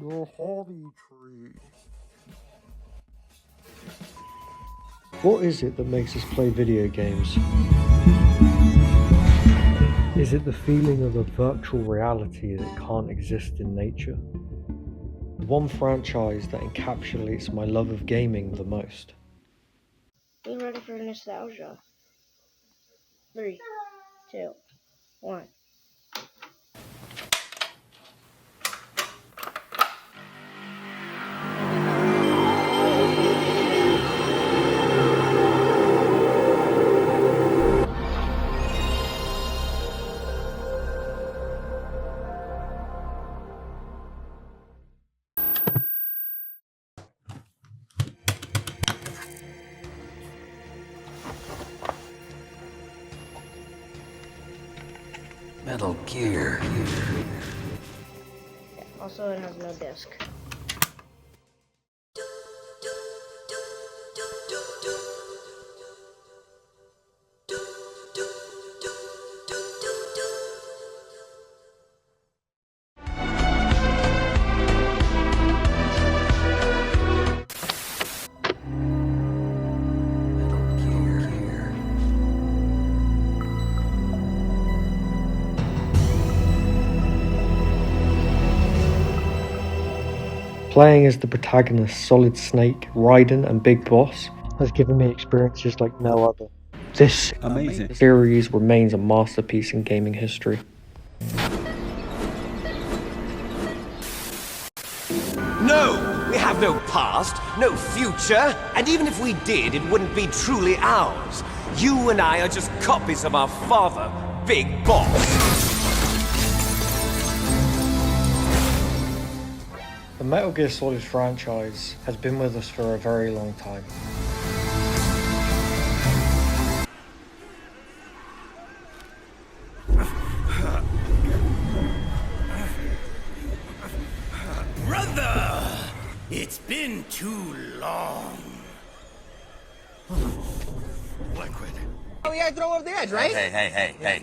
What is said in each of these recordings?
The holly tree. What is it that makes us play video games? Is it the feeling of a virtual reality that can't exist in nature? The one franchise that encapsulates my love of gaming the most. Be ready for nostalgia. 3, 2, 1. Metal Gear. Also, it has no disc. Playing as the protagonist Solid Snake, Raiden and Big Boss has given me experiences like no other. This Amazing. series remains a masterpiece in gaming history. No! We have no past, no future, and even if we did, it wouldn't be truly ours. You and I are just copies of our father, Big Boss. The Metal Gear Solid franchise has been with us for a very long time. Brother! It's been too long. Liquid. Oh, yeah, throw over the edge, right? Hey.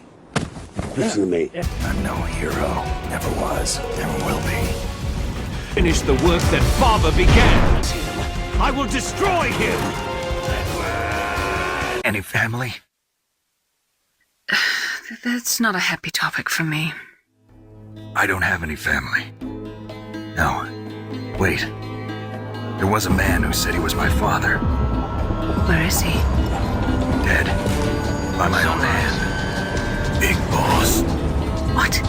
Listen to me. I'm no hero. Never was. Never will be. Finish the work that Father began. I will destroy him! Any family? That's not a happy topic for me. I don't have any family. No. Wait. There was a man who said he was my father. Where is he? Dead. By my own hand. Big Boss. What?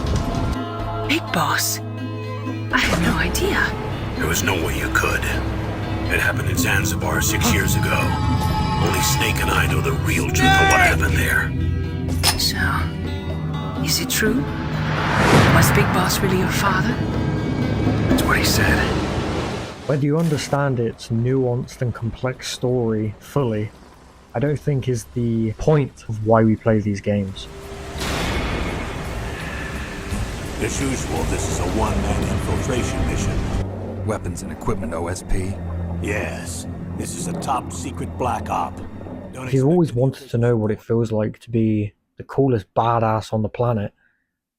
Big Boss? I had no idea. There was no way you could. It happened in Zanzibar 6 years ago. Only Snake and I know the real truth of what happened there. So, is it true? Was Big Boss really your father? That's what he said. Whether you understand its nuanced and complex story fully, I don't think is the point of why we play these games. As usual, this is a one-man infiltration mission. Weapons and equipment OSP. Yes, this is a top-secret black op. If you've always wanted to know what it feels like to be the coolest badass on the planet,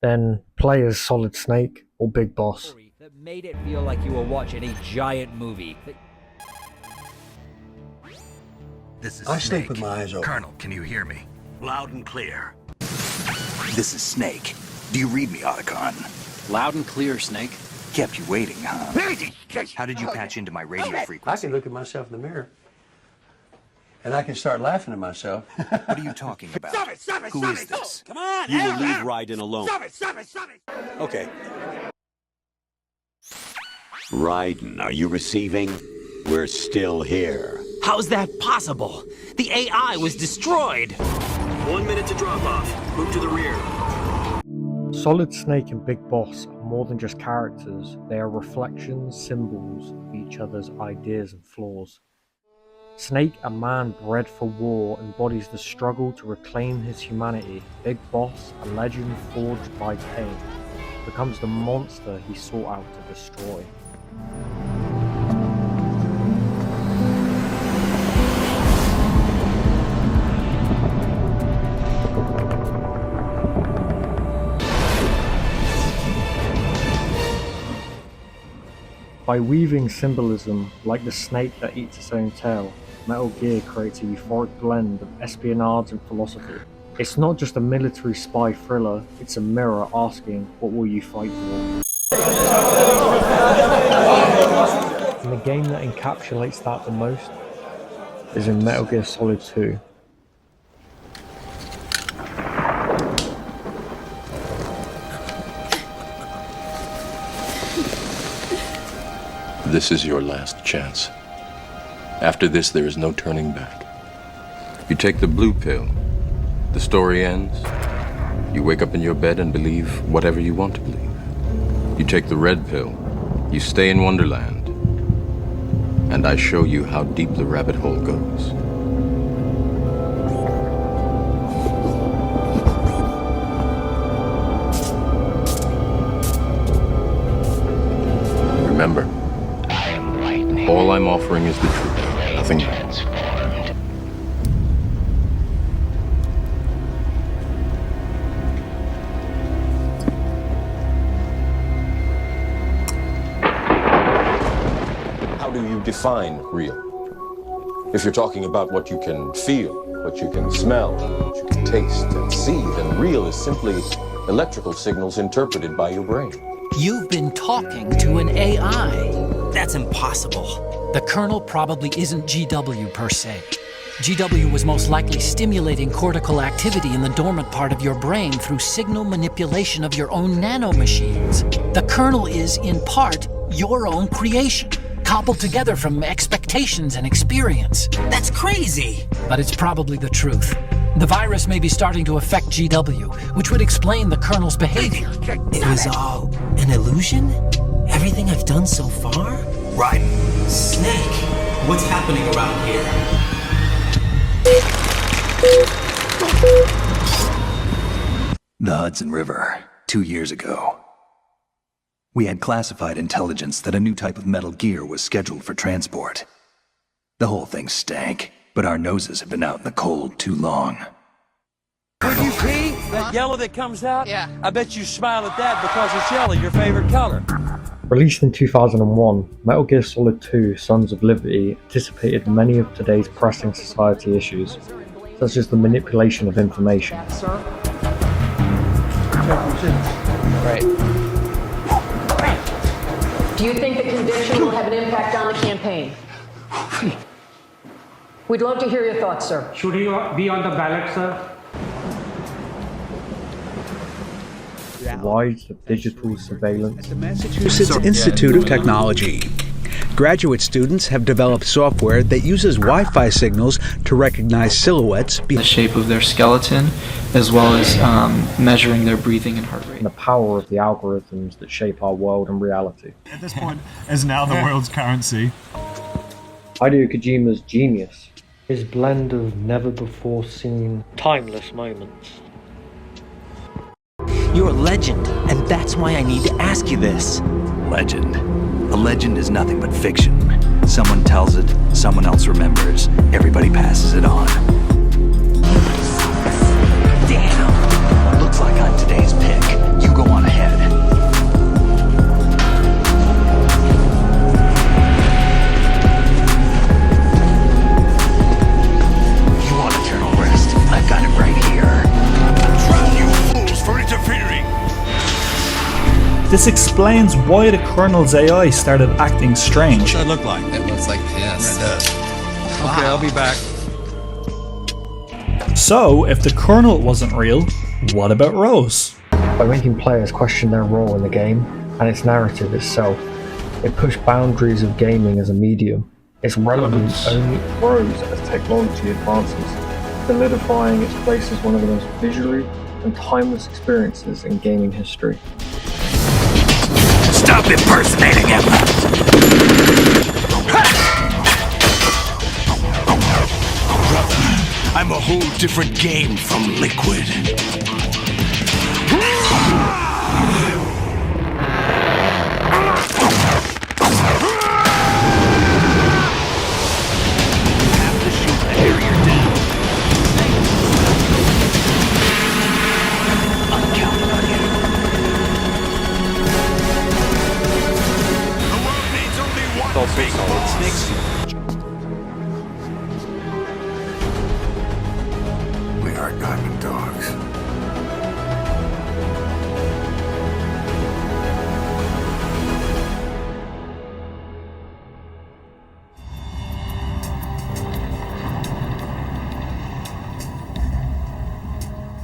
then play as Solid Snake or Big Boss. That made it feel like you were watching a giant movie. This is I Snake. sleep with my eyes open. Colonel, can you hear me? Loud and clear. This is Snake. Do you read me, Otacon? Loud and clear, Snake. Kept you waiting, huh? How did you patch into my radio I frequency? can look at myself in the mirror. And I can start laughing at myself. What are you talking about? Who is this? Come on, You will leave Raiden alone. Stop it! Okay. Raiden, are you receiving? We're still here. How's that possible? The AI was destroyed! 1 minute to drop off. Move to the rear. Solid Snake and Big Boss are more than just characters, they are reflections, symbols of each other's ideas and flaws. Snake, a man bred for war, embodies the struggle to reclaim his humanity. Big Boss, a legend forged by pain, becomes the monster he sought out to destroy. By weaving symbolism like the snake that eats its own tail, Metal Gear creates a euphoric blend of espionage and philosophy. It's not just a military spy thriller, it's a mirror asking, what will you fight for? And the game that encapsulates that the most is in Metal Gear Solid 2. This is your last chance. After this, there is no turning back. You take the blue pill, the story ends. You wake up in your bed and believe whatever you want to believe. You take the red pill, you stay in Wonderland, and I show you how deep the rabbit hole goes. Remember, all I'm offering is the truth, nothing more. How do you define real? If you're talking about what you can feel, what you can smell, what you can taste and see, then real is simply electrical signals interpreted by your brain. You've been talking to an AI. That's impossible. The kernel probably isn't GW per se. GW was most likely stimulating cortical activity in the dormant part of your brain through signal manipulation of your own nanomachines. The kernel is, in part, your own creation, cobbled together from expectations and experience. That's crazy! But it's probably the truth. The virus may be starting to affect GW, which would explain the kernel's behavior. It was all an illusion? Everything I've done so far? Right. Snake, what's happening around here? The Hudson River, 2 years ago. We had classified intelligence that a new type of Metal Gear was scheduled for transport. The whole thing stank, but our noses have been out in the cold too long. When you pee, that yellow that comes out, I bet you smile at that because it's yellow, your favorite color. Released in 2001, Metal Gear Solid 2 Sons of Liberty anticipated many of today's pressing society issues, such as the manipulation of information. Right. Do you think the conviction will have an impact on the campaign? We'd love to hear your thoughts, sir. Should he be on the ballot, sir? The rise of digital surveillance. At the Massachusetts Institute of Technology, graduate students have developed software that uses Wi-Fi signals to recognize silhouettes, the shape of their skeleton, as well as measuring their breathing and heart rate. And the power of the algorithms that shape our world and reality. At this point, is now the world's currency. Hideo Kojima's genius, his blend of never-before-seen, timeless moments. You're a legend, and that's why I need to ask you this. Legend. A legend is nothing but fiction. Someone tells it, someone else remembers, everybody passes it on. Damn! Looks like I'm today's pick. You go on ahead. You want eternal rest? I've got it right here. Drown you fools for interfering! This explains why the Colonel's AI started acting strange. What's that look like? It looks like piss. It does. Okay, I'll be back. So, if the Colonel wasn't real, what about Rose? By making players question their role in the game and its narrative itself, it pushed boundaries of gaming as a medium. Its relevance only grows as technology advances, solidifying its place as one of the most visually and timeless experiences in gaming history. Stop impersonating him! I'm a whole different game from Liquid. also Solid Snake's. We are diamond dogs.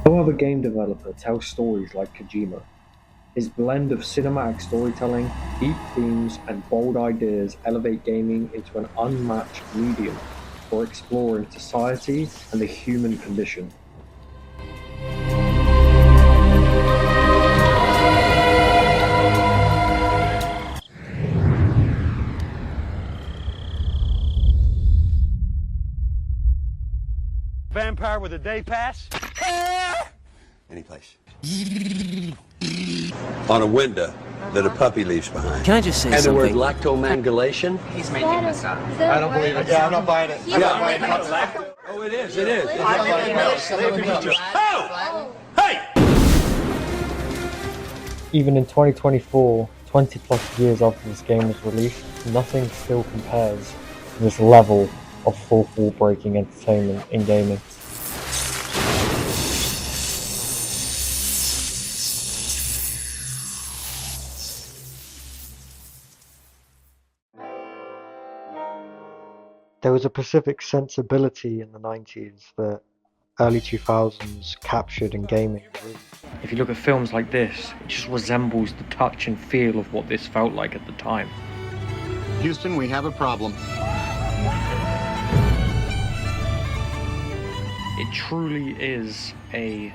No other game developer tells stories like Kojima. His blend of cinematic storytelling, deep themes, and bold ideas elevate gaming into an unmatched medium for exploring society and the human condition. Vampire with a day pass? Any place. On a window that a puppy leaves behind. Can I just say and something? And the word lactomangulation? He's making this up. I don't believe it. Yeah, I'm not buying it. I'm not buying it. Oh, it is. It is. Oh! Hey! Even in 2024, 20 plus years after this game was released, nothing still compares to this level of fourth wall breaking entertainment in gaming. There was a specific sensibility in the 90s that early 2000s captured in gaming. If you look at films like this, it just resembles the touch and feel of what this felt like at the time. Houston, we have a problem. It truly is a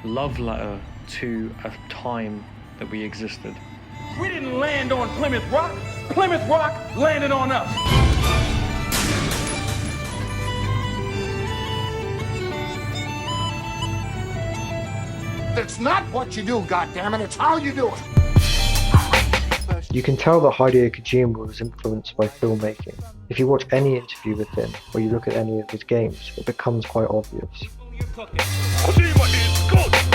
love letter to a time that we existed. We didn't land on Plymouth Rock. Plymouth Rock landed on us. It's not what you do, goddammit, it's how you do it. You can tell that Hideo Kojima was influenced by filmmaking. If you watch any interview with him, or you look at any of his games, it becomes quite obvious.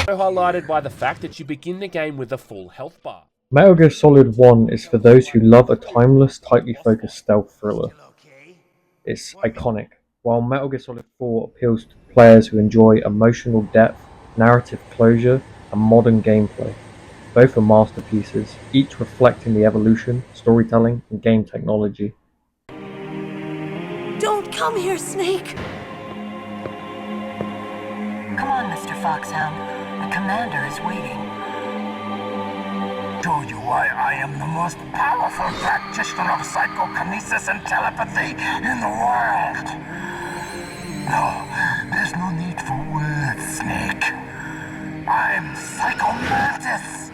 Highlighted by the fact that you begin the game with a full health bar. Metal Gear Solid 1 is for those who love a timeless, tightly focused stealth thriller. It's iconic, while Metal Gear Solid 4 appeals to players who enjoy emotional depth, narrative closure, and modern gameplay. Both are masterpieces, each reflecting the evolution, storytelling, and game technology. Don't come here, Snake! Come on, Mr. Foxhound. The commander is waiting. Show you why I am the most powerful practitioner of psychokinesis and telepathy in the world. No, there's no need for words, Snake. I'm Psychomantis.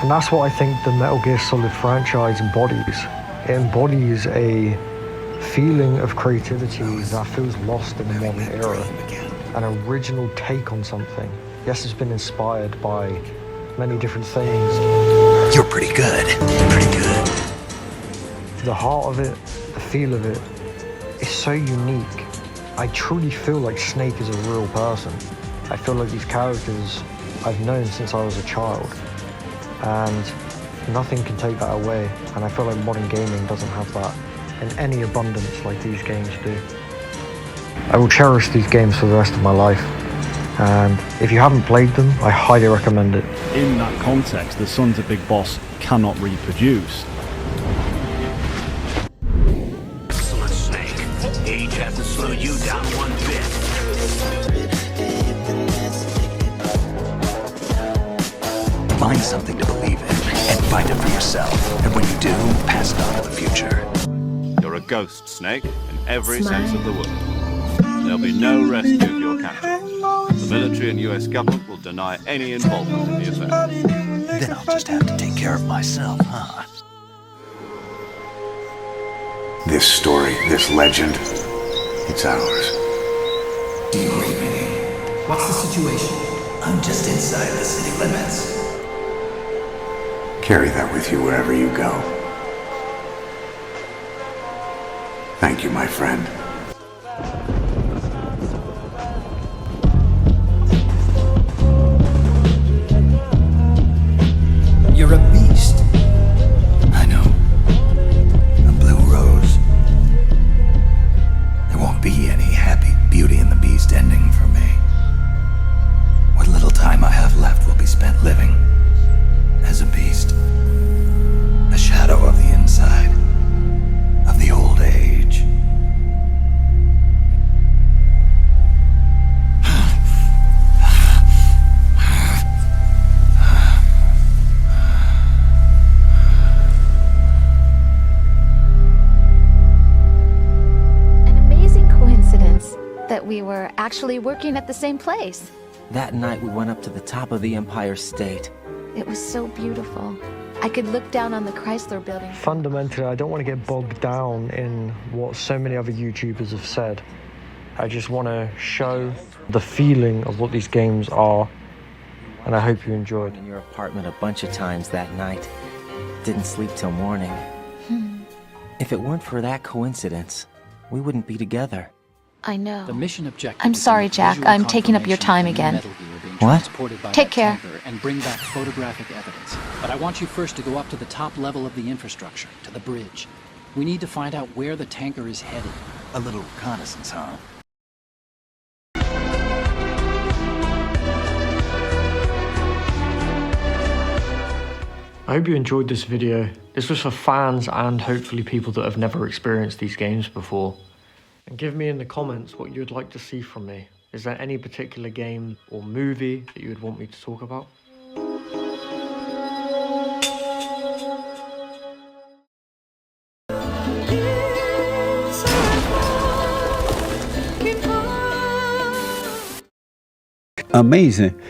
And that's what I think the Metal Gear Solid franchise embodies. It embodies a feeling of creativity that feels lost in the modern era. An original take on something. Yes, it's been inspired by many different things. You're pretty good. Pretty good. The heart of it, the feel of it, is so unique. I truly feel like Snake is a real person. I feel like these characters I've known since I was a child. And nothing can take that away. And I feel like modern gaming doesn't have that in any abundance like these games do. I will cherish these games for the rest of my life. And if you haven't played them, I highly recommend it. In that context, the Sons of Big Boss cannot reproduce. Excellent, Snake. Age hasn't slowed you down one bit. Find something to believe in and find it for yourself. And when you do, pass it on to the future. You're a ghost, Snake, in every sense of the word. There'll be no rescue if you're captured. The military and US government will deny any involvement in the affair. Then I'll just have to take care of myself, huh? This story, this legend, it's ours. Do you read me? What's the situation? I'm just inside the city limits. Carry that with you wherever you go. Thank you, my friend. You're a beast. we were actually working at the same place. That night we went up to the top of the Empire State. It was so beautiful. I could look down on the Chrysler building. Fundamentally, I don't want to get bogged down in what so many other YouTubers have said. I just want to show the feeling of what these games are, and I hope you enjoyed. In your apartment a bunch of times that night. Didn't sleep till morning. If it weren't for that coincidence, we wouldn't be together. I know. The mission objective. I'm sorry, Jack. I'm taking up your time again. What? Take care. And bring back photographic evidence. But I want you first to go up to the top level of the infrastructure, to the bridge. We need to find out where the tanker is headed. A little reconnaissance, huh? I hope you enjoyed this video. This was for fans and hopefully people that have never experienced these games before. And give me in the comments what you'd like to see from me. Is there any particular game or movie that you would want me to talk about? Amazing.